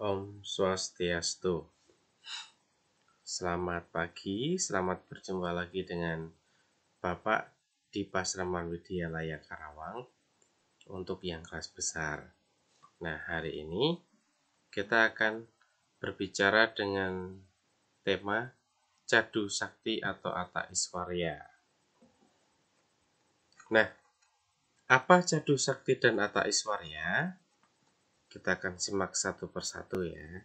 Om Swastiastu. Selamat pagi, selamat berjumpa lagi dengan Bapak di Pasraman Widyalaya Karawang untuk yang kelas besar. Nah, hari ini kita akan berbicara dengan tema Cadu Sakti atau Atta Iswarya. Nah, apa Cadu Sakti dan Atta Iswarya? Kita akan simak satu persatu ya.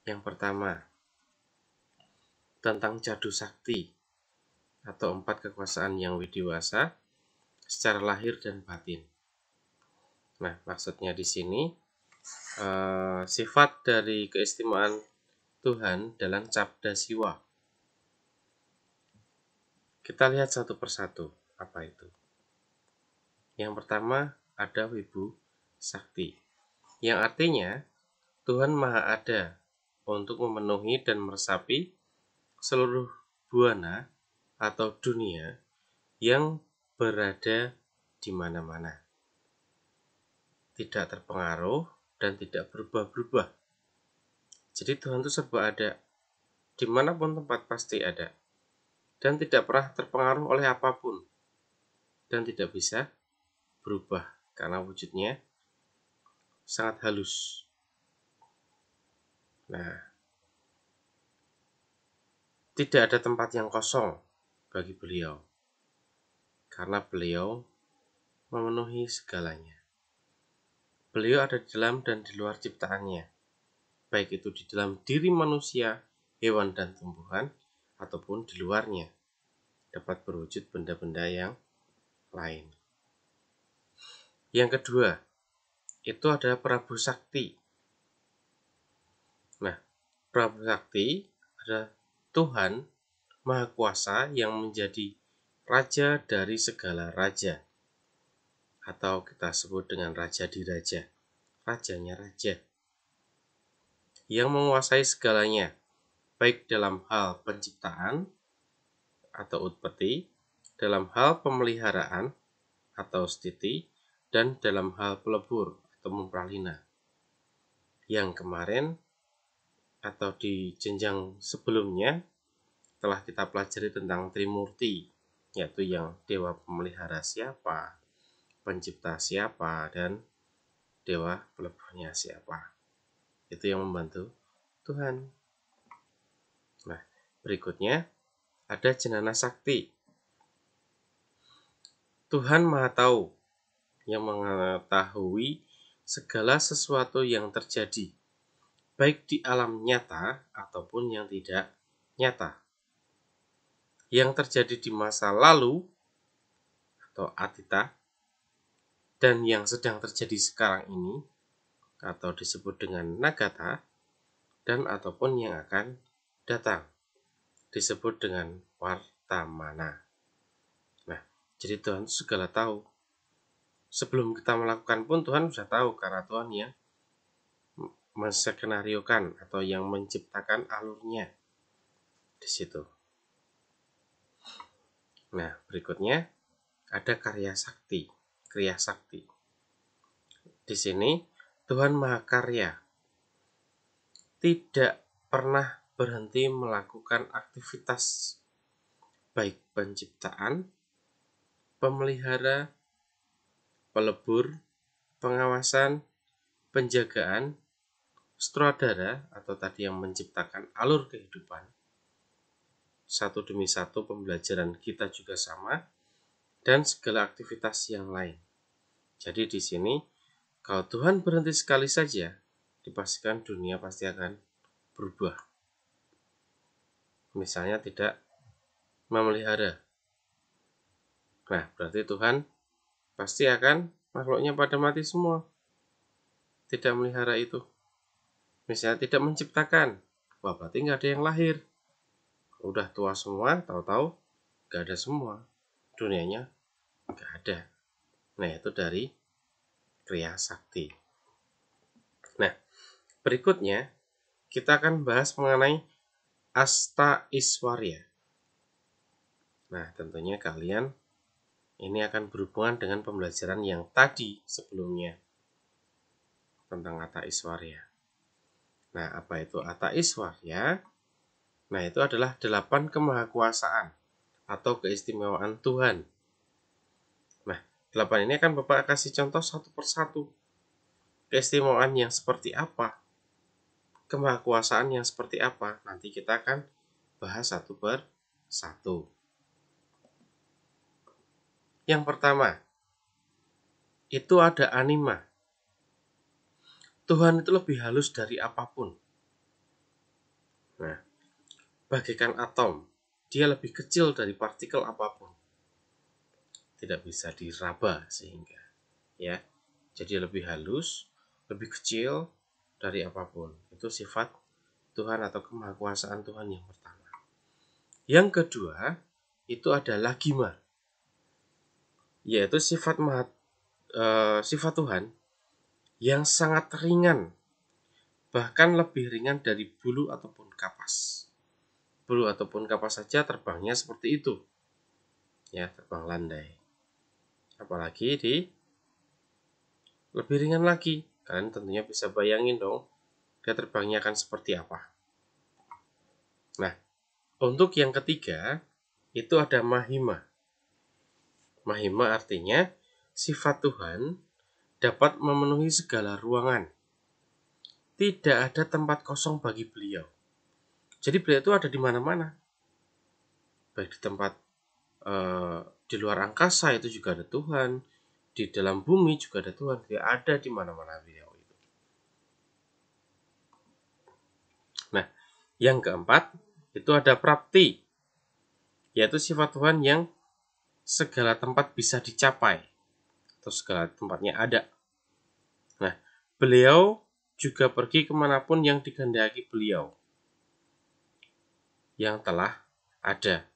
Yang pertama, tentang Cadu Sakti atau 4 kekuasaan yang widiwasa secara lahir dan batin. Nah, maksudnya di sini sifat dari keistimewaan Tuhan dalam Cabda Siwa. Kita lihat satu persatu apa itu. Yang pertama ada Wibu Sakti, yang artinya Tuhan Maha Ada untuk memenuhi dan meresapi seluruh buana atau dunia yang berada di mana-mana, tidak terpengaruh dan tidak berubah-ubah. Jadi Tuhan itu serba ada, dimanapun tempat pasti ada, dan tidak pernah terpengaruh oleh apapun, dan tidak bisa berubah karena wujudnya sangat halus. Nah, tidak ada tempat yang kosong bagi beliau, karena beliau memenuhi segalanya. Beliau ada di dalam dan di luar ciptaannya, baik itu di dalam diri manusia, hewan dan tumbuhan, ataupun di luarnya, dapat berwujud benda-benda yang lain. Yang kedua, itu adalah Prabu Sakti. Nah, Prabu Sakti adalah Tuhan Maha Kuasa yang menjadi Raja dari segala raja, atau kita sebut dengan Raja di Raja, Rajanya Raja, yang menguasai segalanya, baik dalam hal penciptaan atau utpeti, dalam hal pemeliharaan atau stiti, dan dalam hal pelebur atau mempralina. Yang kemarin atau di jenjang sebelumnya telah kita pelajari tentang Trimurti, yaitu yang dewa pemelihara siapa, pencipta siapa, dan dewa peleburnya siapa. Itu yang membantu Tuhan. Nah, berikutnya ada Jenana Sakti. Tuhan Maha Tahu, yang mengetahui segala sesuatu yang terjadi, baik di alam nyata ataupun yang tidak nyata, yang terjadi di masa lalu atau atita, dan yang sedang terjadi sekarang ini atau disebut dengan nagata, dan ataupun yang akan datang disebut dengan wartamana. Nah, jadi Tuhan segala tahu. Sebelum kita melakukan pun Tuhan sudah tahu, karena Tuhan yang menskenariokan atau yang menciptakan alurnya di situ. Nah, berikutnya ada Karya Sakti, Kriya Sakti. Di sini Tuhan Maha Karya, tidak pernah berhenti melakukan aktivitas, baik penciptaan, pemelihara, pelebur, pengawasan, penjagaan, sutradara atau tadi yang menciptakan alur kehidupan. Satu demi satu pembelajaran kita juga sama, dan segala aktivitas yang lain. Jadi di sini kalau Tuhan berhenti sekali saja, dipastikan dunia pasti akan berubah. Misalnya tidak memelihara. Nah, berarti Tuhan pasti akan makhluknya pada mati semua. Tidak melihara itu. Misalnya tidak menciptakan, wah berarti nggak ada yang lahir. Udah tua semua, tahu-tahu nggak ada semua. Dunianya nggak ada. Nah, itu dari Kriya Sakti. Nah, berikutnya kita akan bahas mengenai Asta Iswarya. Nah, tentunya kalian ini akan berhubungan dengan pembelajaran yang tadi sebelumnya. tentang Atta Iswarya. Nah, apa itu Atta Iswarya? Nah, itu adalah 8 kemahakuasaan atau keistimewaan Tuhan. Nah, 8 ini akan Bapak kasih contoh satu persatu. Keistimewaan yang seperti apa? Kemahakuasaan yang seperti apa? Nanti kita akan bahas satu per satu. Yang pertama, itu ada anima. Tuhan itu lebih halus dari apapun. Nah, bagaikan atom, dia lebih kecil dari partikel apapun. Tidak bisa diraba sehingga, ya. Jadi lebih halus, lebih kecil dari apapun. Itu sifat Tuhan atau kemahakuasaan Tuhan yang pertama. Yang kedua, itu ada lagima, yaitu sifat Tuhan yang sangat ringan, bahkan lebih ringan dari bulu ataupun kapas. Bulu ataupun kapas saja terbangnya seperti itu, ya, terbang landai. Apalagi lebih ringan lagi, kalian tentunya bisa bayangin dong, dia terbangnya akan seperti apa. Nah, untuk yang ketiga, itu ada mahima. Mahima artinya sifat Tuhan dapat memenuhi segala ruangan. Tidak ada tempat kosong bagi beliau. Jadi beliau itu ada di mana-mana. Baik di tempat di luar angkasa itu juga ada Tuhan, di dalam bumi juga ada Tuhan. Dia ada di mana-mana beliau itu. Nah, yang keempat itu ada prapti, yaitu sifat Tuhan yang segala tempat bisa dicapai atau segala tempatnya ada. Nah, beliau juga pergi kemanapun yang dikehendaki beliau yang telah ada.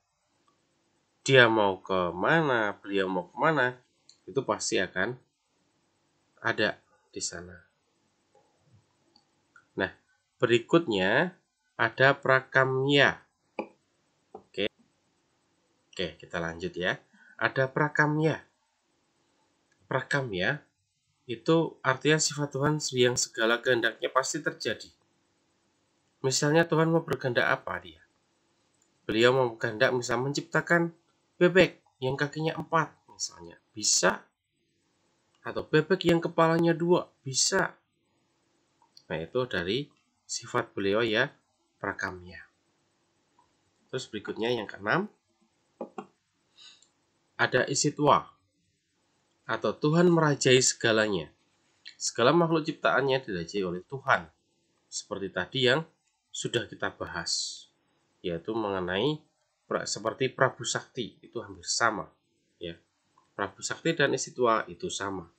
Dia mau ke mana, beliau mau ke mana, itu pasti akan ada di sana. Nah, berikutnya ada prakamya. Oke, kita lanjut ya. Ada prakamya. Prakamya itu artinya sifat Tuhan yang segala kehendaknya pasti terjadi. Misalnya Tuhan mau berkehendak apa dia? Beliau mau berkehendak misalnya menciptakan bebek yang kakinya 4 misalnya. Bisa. Atau bebek yang kepalanya 2. Bisa. Nah, itu dari sifat beliau ya, prakamya. Terus berikutnya yang keenam, ada isitwa, atau Tuhan merajai segalanya. Segala makhluk ciptaannya dirajai oleh Tuhan. Seperti tadi yang sudah kita bahas, yaitu mengenai seperti Prabu Sakti, itu hampir sama. Ya, Prabu Sakti dan isitwa itu sama.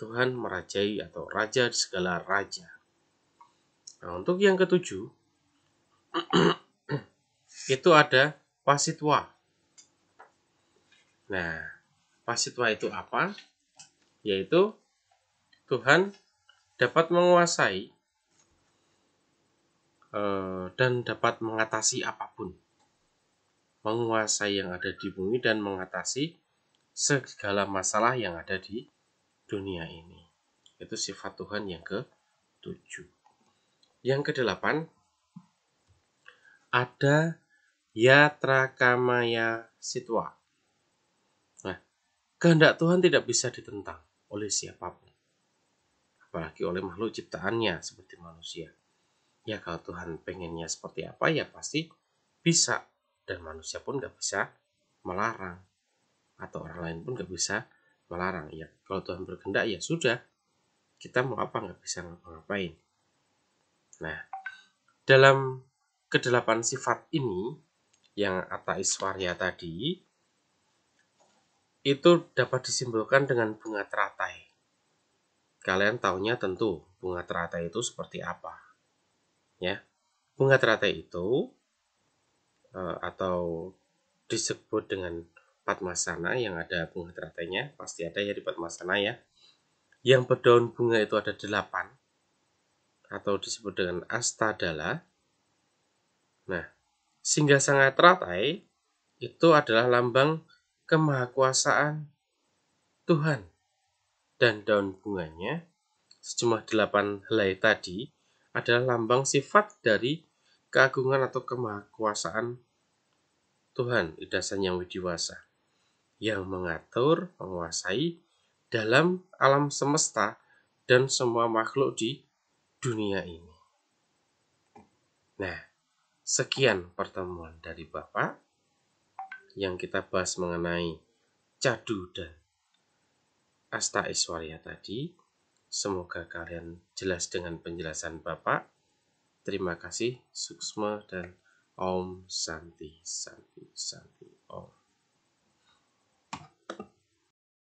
Tuhan merajai atau raja segala raja. Nah, untuk yang ketujuh, itu ada pasitwa. Nah, pasitwa itu apa? Yaitu Tuhan dapat menguasai dan dapat mengatasi apapun. Menguasai yang ada di bumi dan mengatasi segala masalah yang ada di dunia ini. Itu sifat Tuhan yang ke-7. Yang ke-8, ada yatrakamaya sitwa. Nah, kehendak Tuhan tidak bisa ditentang oleh siapapun, apalagi oleh makhluk ciptaannya seperti manusia. Ya, kalau Tuhan pengennya seperti apa, ya pasti bisa. Dan manusia pun gak bisa melarang. Atau orang lain pun gak bisa melarang. Ya, kalau Tuhan berkehendak, ya sudah. Kita mau apa gak bisa ngapain. Nah, dalam ke-8 sifat ini, yang Atta Iswarya tadi, itu dapat disimbolkan dengan bunga teratai. Kalian taunya tentu bunga teratai itu seperti apa. Ya, bunga teratai itu atau disebut dengan Padmasana, yang ada bunga teratainya, pasti ada ya di Padmasana ya. Yang berdaun bunga itu ada 8, atau disebut dengan Astadala. Nah, Singgasanga teratai itu adalah lambang kemahakuasaan Tuhan, dan daun bunganya sejumlah 8 helai tadi adalah lambang sifat dari keagungan atau kemahakuasaan Tuhan, Idasan yang widiwasa, yang mengatur, menguasai dalam alam semesta dan semua makhluk di dunia ini. Nah, sekian pertemuan dari Bapak yang kita bahas mengenai Cadu dan Asta Aishwarya tadi. Semoga kalian jelas dengan penjelasan Bapak. Terima kasih, Suksma dan Om Santi Santi Santi Om.